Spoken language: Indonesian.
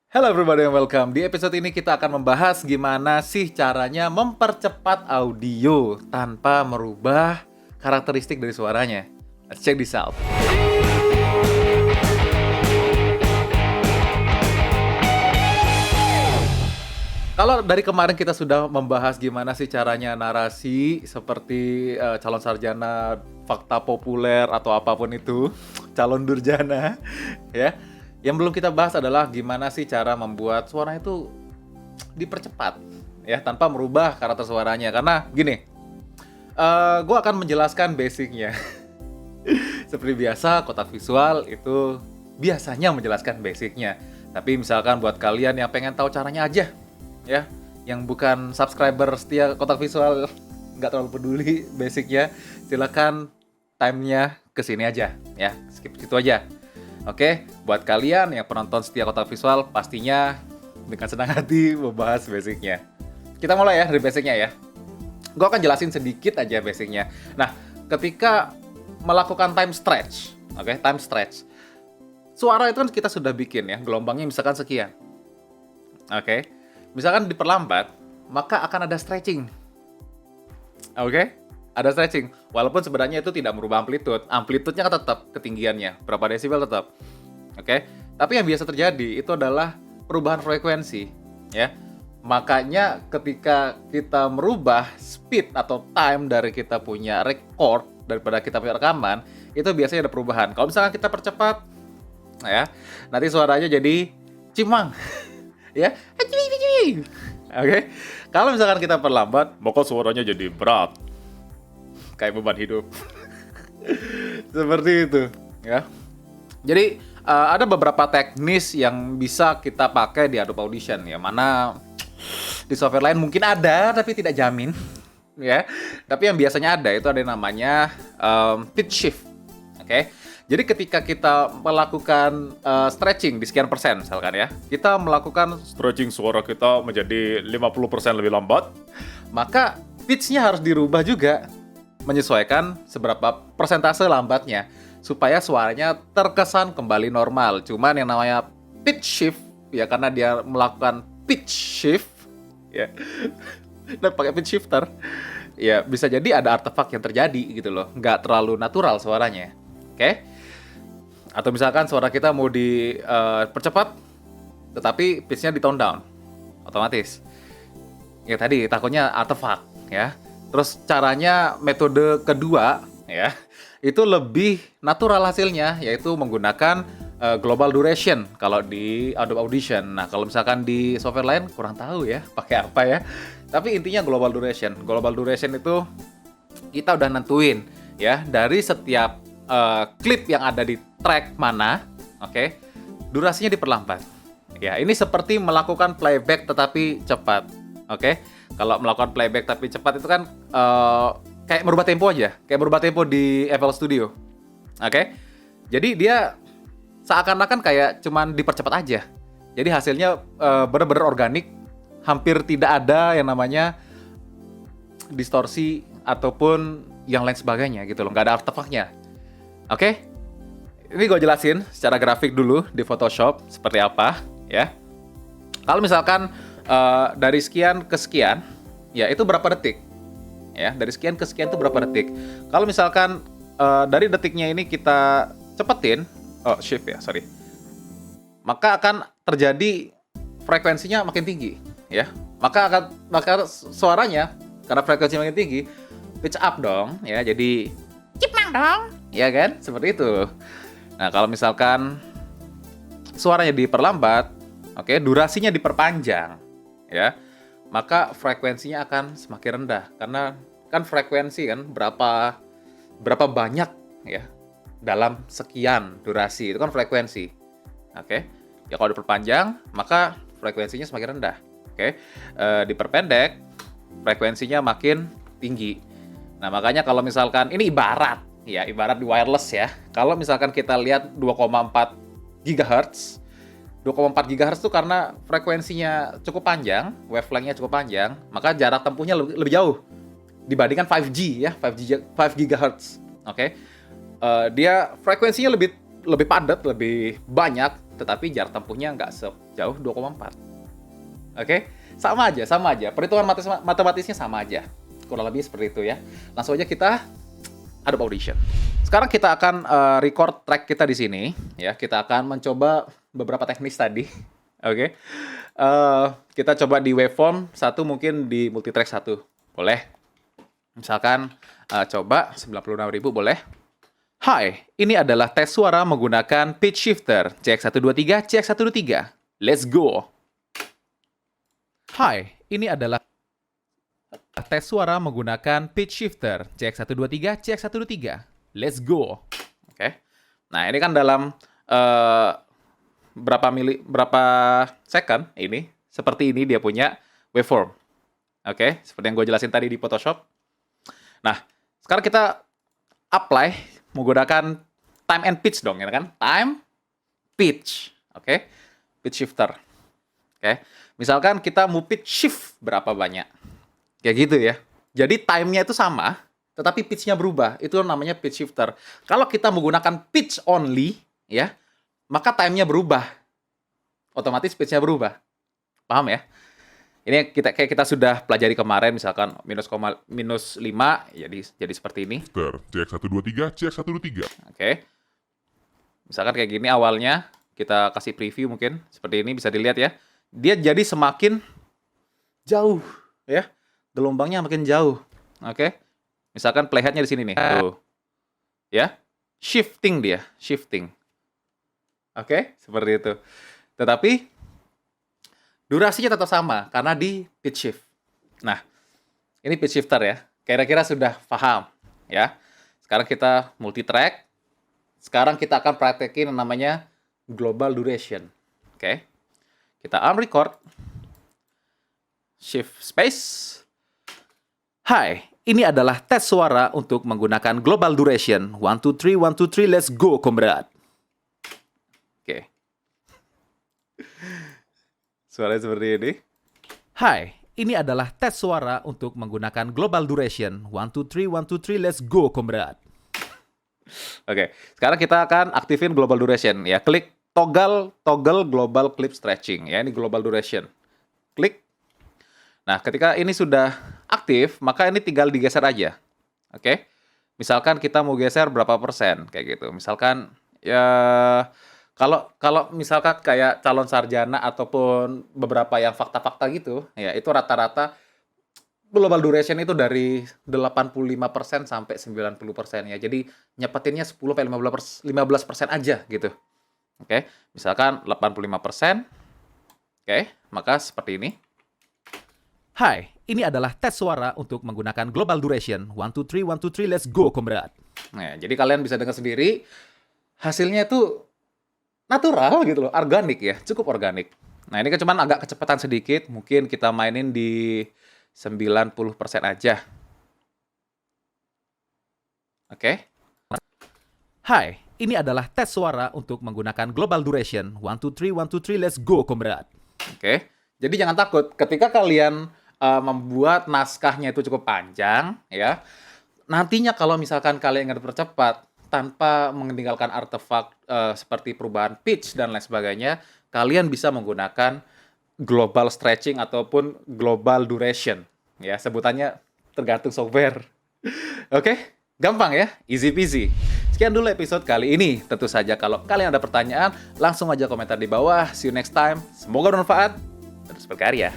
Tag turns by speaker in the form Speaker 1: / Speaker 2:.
Speaker 1: Hello everybody and welcome. Di episode ini kita akan membahas gimana sih caranya mempercepat audio tanpa merubah karakteristik dari suaranya. Let's check this out. Kalau dari kemarin kita sudah membahas gimana sih caranya narasi seperti calon sarjana, fakta populer atau apapun itu, calon durjana, ya. Yang belum kita bahas adalah gimana sih cara membuat suara itu dipercepat, ya, tanpa merubah karakter suaranya. Karena gini, gue akan menjelaskan basicnya. Seperti biasa, kotak visual itu biasanya menjelaskan basicnya. Tapi misalkan buat kalian yang pengen tahu caranya aja, ya, yang bukan subscriber setia kotak visual, nggak terlalu peduli basicnya, silakan time-nya kesini aja, ya, skip situ aja. Oke, buat kalian yang penonton setia kotak visual, pastinya dengan senang hati membahas basicnya. Kita mulai ya dari basicnya ya. Gue akan jelasin sedikit aja basicnya. Nah, ketika melakukan time stretch, oke, time stretch, suara itu kan kita sudah bikin ya, gelombangnya misalkan sekian. Oke. Misalkan diperlambat, maka akan ada stretching. Oke? Ada stretching. Walaupun sebenarnya itu tidak merubah amplitude. Amplitude-nya kan tetap ketinggiannya. Berapa desibel tetap. Oke? Tapi yang biasa terjadi itu adalah perubahan frekuensi. Ya. Makanya ketika kita merubah speed atau time dari kita punya record, daripada kita punya rekaman, itu biasanya ada perubahan. Kalau misalkan kita percepat, ya, nanti suaranya jadi cimang. Ya, oke. Kalau misalkan kita perlambat, maka suaranya jadi berat, kayak beban hidup. Seperti itu, ya. Jadi ada beberapa teknis yang bisa kita pakai di Adobe Audition, ya. Mana di software lain mungkin ada, tapi tidak jamin, ya. Tapi yang biasanya ada itu ada yang namanya pitch shift, oke. Jadi ketika kita melakukan stretching di sekian persen misalkan ya, kita melakukan stretching suara kita menjadi 50% lebih lambat, maka pitch-nya harus dirubah juga menyesuaikan seberapa persentase lambatnya supaya suaranya terkesan kembali normal. Cuman yang namanya pitch shift ya, karena dia melakukan pitch shift ya dan pakai pitch shifter, ya bisa jadi ada artefak yang terjadi gitu loh, nggak terlalu natural suaranya. Oke? Atau misalkan suara kita mau dipercepat, tetapi pitch-nya di tone down, otomatis. Ya tadi takutnya artefak, ya. Terus caranya metode kedua, ya, itu lebih natural hasilnya, yaitu menggunakan global duration kalau di Adobe Audition. Nah, kalau misalkan di software lain kurang tahu ya, pakai apa ya. Tapi intinya global duration. Global duration itu kita udah nentuin, ya, dari setiap klip yang ada di track mana, oke, durasinya diperlambat. Ya, ini seperti melakukan playback tetapi cepat, oke. Kalau melakukan playback tapi cepat itu kan kayak merubah tempo aja, kayak merubah tempo di FL Studio, oke. Jadi dia seakan-akan kayak cuman dipercepat aja. Jadi hasilnya benar-benar organik, hampir tidak ada yang namanya distorsi ataupun yang lain sebagainya gitu loh, nggak ada artefaknya. Oke, ini gue jelasin secara grafik dulu di Photoshop seperti apa, ya. Kalau misalkan dari sekian ke sekian, ya itu berapa detik, ya. Dari sekian ke sekian itu berapa detik. Kalau misalkan dari detiknya ini kita cepetin, shift ya, sorry, maka akan terjadi frekuensinya makin tinggi, ya. Maka suaranya karena frekuensinya makin tinggi, pitch up dong, ya. Jadi cipang dong. Ya kan? Seperti itu. Nah, kalau misalkan suaranya diperlambat, oke, durasinya diperpanjang, ya, maka frekuensinya akan semakin rendah. Karena kan frekuensi kan berapa banyak ya dalam sekian durasi, itu kan frekuensi. Oke. Ya kalau diperpanjang, maka frekuensinya semakin rendah. Oke. Diperpendek, frekuensinya makin tinggi. Nah, makanya kalau misalkan ini ibarat di wireless ya. Kalau misalkan kita lihat 2,4 GHz. 2,4 GHz itu karena frekuensinya cukup panjang, wavelength-nya cukup panjang, maka jarak tempuhnya lebih jauh dibandingkan 5G ya, 5 GHz. Oke. Dia frekuensinya lebih padat, lebih banyak, tetapi jarak tempuhnya nggak sejauh 2,4. Oke, sama aja. Perhitungan matematisnya sama aja. Kurang lebih seperti itu ya. Langsung aja kita Adobe Audition. Sekarang kita akan record track kita di sini. Ya, kita akan mencoba beberapa teknis tadi. Oke, kita coba di waveform 1, mungkin di multitrack 1. Boleh. Misalkan coba 96.000 boleh. Hai, ini adalah tes suara menggunakan pitch shifter CX123, CX123. Let's go. Hai, ini adalah tes suara menggunakan pitch shifter CX123, CX123. Let's go. Oke. Nah, ini kan dalam berapa second ini, seperti ini dia punya waveform. Oke, seperti yang gue jelasin tadi di Photoshop. Nah, sekarang kita apply menggunakan time and pitch dong, ya kan? Time, pitch. Oke. Pitch shifter. Oke. Misalkan kita mau pitch shift berapa banyak. Kayak gitu ya. Jadi time-nya itu sama, tetapi pitch-nya berubah. Itu namanya pitch shifter. Kalau kita menggunakan pitch only, ya, maka time-nya berubah. Otomatis pitch-nya berubah. Paham ya? Ini kita sudah pelajari kemarin, misalkan minus 5, jadi seperti ini.
Speaker 2: CX123, CX123.
Speaker 1: Oke. Misalkan kayak gini awalnya, kita kasih preview mungkin. Seperti ini, bisa dilihat ya. Dia jadi semakin jauh, ya. Gelombangnya makin jauh. Oke. Misalkan playhead-nya di sini nih. Tuh. Ya. Shifting dia, shifting. Oke, seperti itu. Tetapi durasinya tetap sama, karena di pitch shift. Nah, ini pitch shifter ya. Kira-kira sudah paham, ya. Sekarang kita multi-track. Sekarang kita akan praktekin yang namanya global duration. Oke. Kita record. Shift space. Hai, ini adalah tes suara untuk menggunakan global duration. 1, 2, 3, 1, 2, 3, let's go, komrad. Oke. Suaranya seperti ini. Hai, ini adalah tes suara untuk menggunakan global duration. 1, 2, 3, 1, 2, 3, let's go, komrad. Oke, sekarang kita akan aktifin global duration. Ya, klik toggle global clip stretching. Ya, ini global duration. Klik. Nah, ketika ini sudah aktif, maka ini tinggal digeser aja. Oke. Misalkan kita mau geser berapa persen, kayak gitu. Misalkan, ya... Kalau misalkan kayak calon sarjana ataupun beberapa yang fakta-fakta gitu, ya itu rata-rata global duration itu dari 85% sampai 90% ya. Jadi nyepetinnya 10-15% aja gitu. Oke, misalkan 85%. Oke, maka seperti ini. Hai, ini adalah tes suara untuk menggunakan global duration. 1, 2, 3, 1, 2, 3, let's go, komrad. Nah, jadi kalian bisa dengar sendiri hasilnya itu natural gitu loh, organik ya, cukup organik. Nah, ini kan cuman agak kecepatan sedikit, mungkin kita mainin di 90% aja. Oke. Hai, ini adalah tes suara untuk menggunakan global duration. 1, 2, 3, 1, 2, 3, let's go, komrad. Oke. Jadi jangan takut ketika kalian membuat naskahnya itu cukup panjang, ya. Nantinya kalau misalkan kalian ingin percepat, tanpa meninggalkan artefak seperti perubahan pitch dan lain sebagainya, kalian bisa menggunakan global stretching ataupun global duration. Ya, sebutannya tergantung software. Oke, gampang ya, easy peasy. Sekian dulu episode kali ini. Tentu saja kalau kalian ada pertanyaan, langsung aja komentar di bawah. See you next time. Semoga bermanfaat. Terus berkarya.